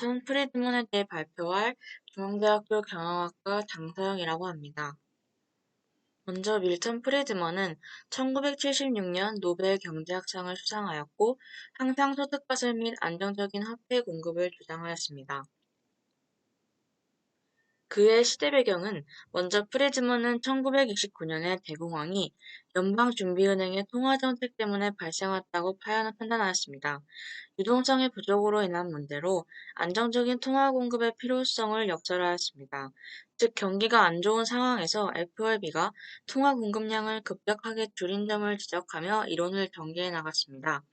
밀턴 프리드먼에 대해 발표할 중앙대학교 경영학과 장서영이라고 합니다. 먼저 밀턴 프리드먼은 1976년 노벨 경제학상을 수상하였고 항상 소득과세 및 안정적인 화폐 공급을 주장하였습니다. 그의 시대 배경은 먼저 프리드먼은 1929년에 대공황이 연방준비은행의 통화정책 때문에 발생했다고 판단하였습니다. 유동성의 부족으로 인한 문제로 안정적인 통화 공급의 필요성을 역설하였습니다. 즉 경기가 안 좋은 상황에서 FRB가 통화 공급량을 급격하게 줄인 점을 지적하며 이론을 전개해 나갔습니다.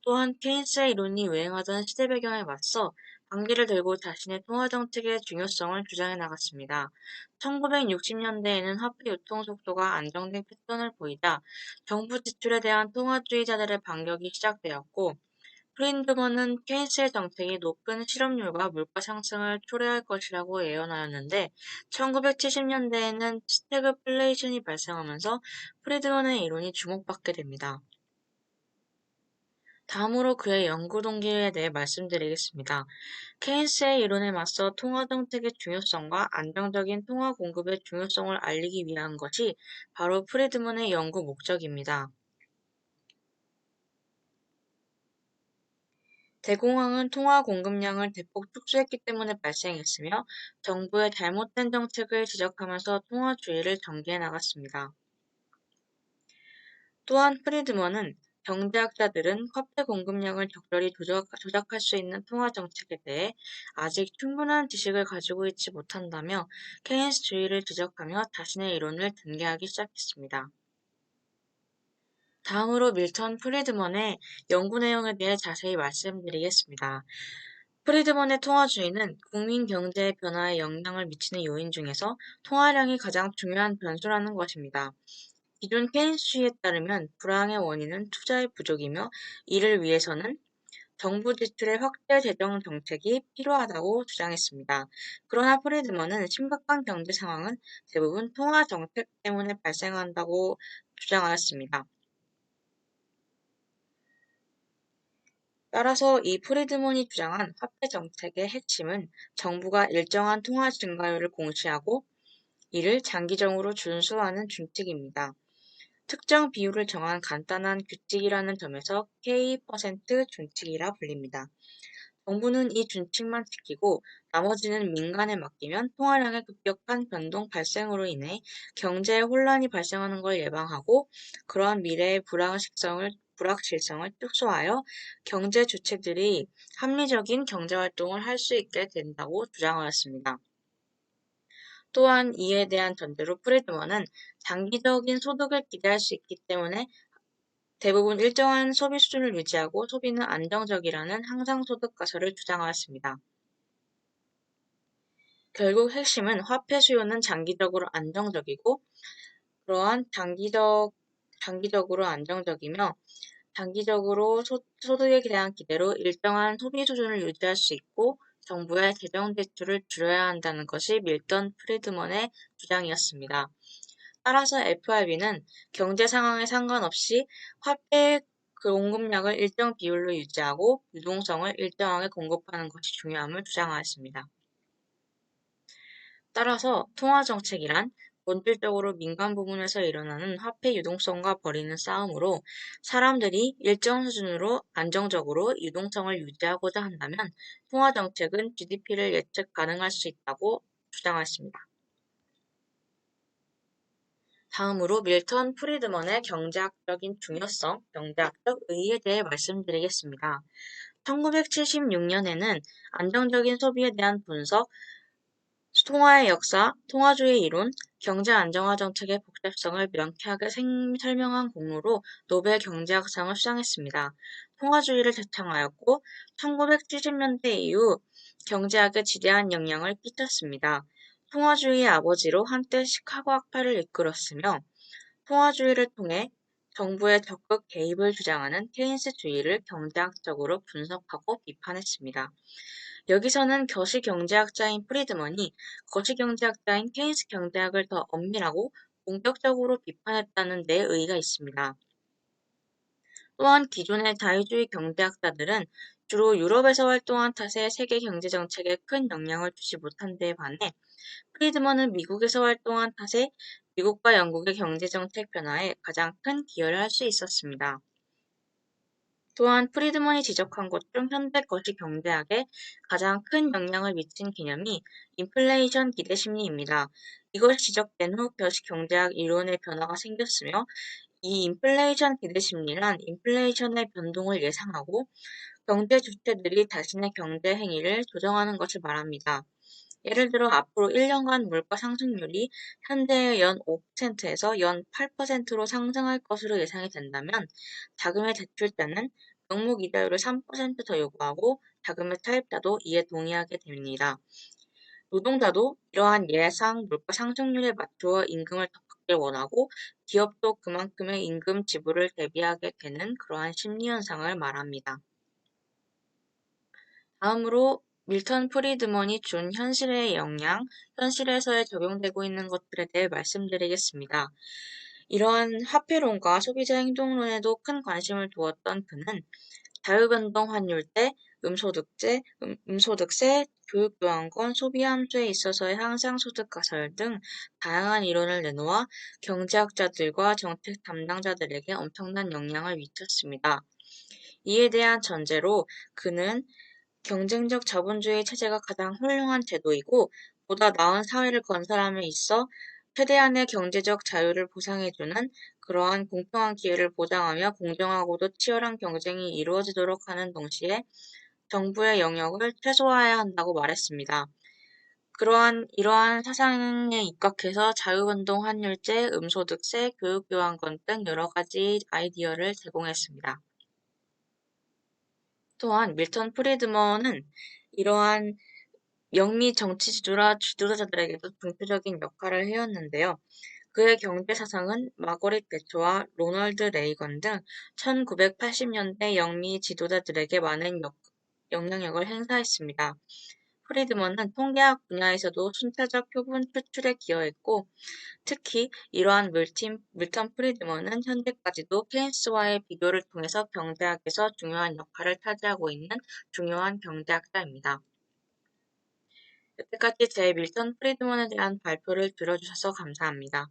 또한 케인스의 이론이 유행하던 시대 배경에 맞서 반기를 들고 자신의 통화 정책의 중요성을 주장해 나갔습니다. 1960년대에는 화폐 유통 속도가 안정된 패턴을 보이자 정부 지출에 대한 통화주의자들의 반격이 시작되었고 프린드먼은 케인스의 정책이 높은 실업률과 물가 상승을 초래할 것이라고 예언하였는데 1970년대에는 스태그플레이션이 발생하면서 프리드먼의 이론이 주목받게 됩니다. 다음으로 그의 연구 동기에 대해 말씀드리겠습니다. 케인스의 이론에 맞서 통화 정책의 중요성과 안정적인 통화 공급의 중요성을 알리기 위한 것이 바로 프리드먼의 연구 목적입니다. 대공황은 통화 공급량을 대폭 축소했기 때문에 발생했으며 정부의 잘못된 정책을 지적하면서 통화주의를 전개해 나갔습니다. 또한 프리드먼은 경제학자들은 화폐 공급량을 적절히 조작할 수 있는 통화 정책에 대해 아직 충분한 지식을 가지고 있지 못한다며 케인스주의를 지적하며 자신의 이론을 전개하기 시작했습니다. 다음으로 밀턴 프리드먼의 연구 내용에 대해 자세히 말씀드리겠습니다. 프리드먼의 통화주의는 국민 경제의 변화에 영향을 미치는 요인 중에서 통화량이 가장 중요한 변수라는 것입니다. 기존 케인스주의에 따르면 불황의 원인은 투자의 부족이며 이를 위해서는 정부 지출의 확대 재정 정책이 필요하다고 주장했습니다. 그러나 프리드먼은 심각한 경제 상황은 대부분 통화 정책 때문에 발생한다고 주장하였습니다. 따라서 이 프리드먼이 주장한 화폐 정책의 핵심은 정부가 일정한 통화 증가율을 공시하고 이를 장기적으로 준수하는 준칙입니다. 특정 비율을 정한 간단한 규칙이라는 점에서 K% 준칙이라 불립니다. 정부는 이 준칙만 지키고 나머지는 민간에 맡기면 통화량의 급격한 변동 발생으로 인해 경제에 혼란이 발생하는 걸 예방하고 그러한 미래의 불확실성을 축소하여 경제 주체들이 합리적인 경제활동을 할 수 있게 된다고 주장하였습니다. 또한 이에 대한 전제로 프리드먼은 장기적인 소득을 기대할 수 있기 때문에 대부분 일정한 소비 수준을 유지하고 소비는 안정적이라는 항상소득 가설을 주장하였습니다. 결국 핵심은 화폐 수요는 장기적으로 안정적이고 그러한 장기적으로 안정적이며 장기적으로 소득에 대한 기대로 일정한 소비 수준을 유지할 수 있고 정부의 재정 지출을 줄여야 한다는 것이 밀턴 프리드먼의 주장이었습니다. 따라서 FRB는 경제 상황에 상관없이 화폐 공급량을 일정 비율로 유지하고 유동성을 일정하게 공급하는 것이 중요함을 주장하였습니다. 따라서 통화정책이란 본질적으로 민간 부문에서 일어나는 화폐 유동성과 벌이는 싸움으로 사람들이 일정 수준으로 안정적으로 유동성을 유지하고자 한다면 통화정책은 GDP를 예측 가능할 수 있다고 주장했습니다. 다음으로 밀턴 프리드먼의 경제학적인 중요성, 경제학적 의의에 대해 말씀드리겠습니다. 1976년에는 안정적인 소비에 대한 분석, 통화의 역사, 통화주의 이론, 경제 안정화 정책의 복잡성을 명쾌하게 설명한 공로로 노벨 경제학상을 수상했습니다. 통화주의를 제창하였고 1970년대 이후 경제학에 지대한 영향을 끼쳤습니다. 통화주의의 아버지로 한때 시카고 학파를 이끌었으며 통화주의를 통해 정부의 적극 개입을 주장하는 케인스주의를 경제학적으로 분석하고 비판했습니다. 여기서는 거시경제학자인 프리드먼이 거시경제학자인 케인스 경제학을 더 엄밀하고 본격적으로 비판했다는 데 의의가 있습니다. 또한 기존의 자유주의 경제학자들은 주로 유럽에서 활동한 탓에 세계 경제 정책에 큰 영향을 주지 못한 데에 반해 프리드먼은 미국에서 활동한 탓에 미국과 영국의 경제 정책 변화에 가장 큰 기여를 할 수 있었습니다. 또한 프리드먼이 지적한 것 중 현대 거시 경제학에 가장 큰 영향을 미친 개념이 인플레이션 기대 심리입니다. 이것이 지적된 후 거시 경제학 이론의 변화가 생겼으며 이 인플레이션 기대 심리란 인플레이션의 변동을 예상하고 경제 주체들이 자신의 경제 행위를 조정하는 것을 말합니다. 예를 들어 앞으로 1년간 물가 상승률이 현재의 연 5%에서 연 8%로 상승할 것으로 예상이 된다면 자금의 대출자는 명목 이자율을 3%더 요구하고 자금의 차입자도 이에 동의하게 됩니다. 노동자도 이러한 예상 물가 상승률에 맞추어 임금을 더 받길 원하고 기업도 그만큼의 임금 지불을 대비하게 되는 그러한 심리 현상을 말합니다. 다음으로 밀턴 프리드먼이 준 현실의 영향, 현실에서에 적용되고 있는 것들에 대해 말씀드리겠습니다. 이러한 화폐론과 소비자 행동론에도 큰 관심을 두었던 그는 자유변동 환율제, 음소득세, 교육교환권, 소비함수에 있어서의 향상소득 가설 등 다양한 이론을 내놓아 경제학자들과 정책 담당자들에게 엄청난 영향을 미쳤습니다. 이에 대한 전제로 그는 경쟁적 자본주의 체제가 가장 훌륭한 제도이고 보다 나은 사회를 건설함에 있어 최대한의 경제적 자유를 보상해주는 그러한 공평한 기회를 보장하며 공정하고도 치열한 경쟁이 이루어지도록 하는 동시에 정부의 영역을 최소화해야 한다고 말했습니다. 이러한 사상에 입각해서 자유운동 환율제, 음소득세, 교육교환권 등 여러 가지 아이디어를 제공했습니다. 또한 밀턴 프리드먼은 이러한 영미 정치 지도자들에게도 중추적인 역할을 해왔는데요. 그의 경제 사상은 마거릿 대처와 로널드 레이건 등 1980년대 영미 지도자들에게 많은 영향력을 행사했습니다. 프리드먼은 통계학 분야에서도 순차적 표본 추출에 기여했고 특히 이러한 밀턴 프리드먼은 현재까지도 케인스와의 비교를 통해서 경제학에서 중요한 역할을 차지하고 있는 중요한 경제학자입니다. 여태까지 제 밀턴 프리드먼에 대한 발표를 들어주셔서 감사합니다.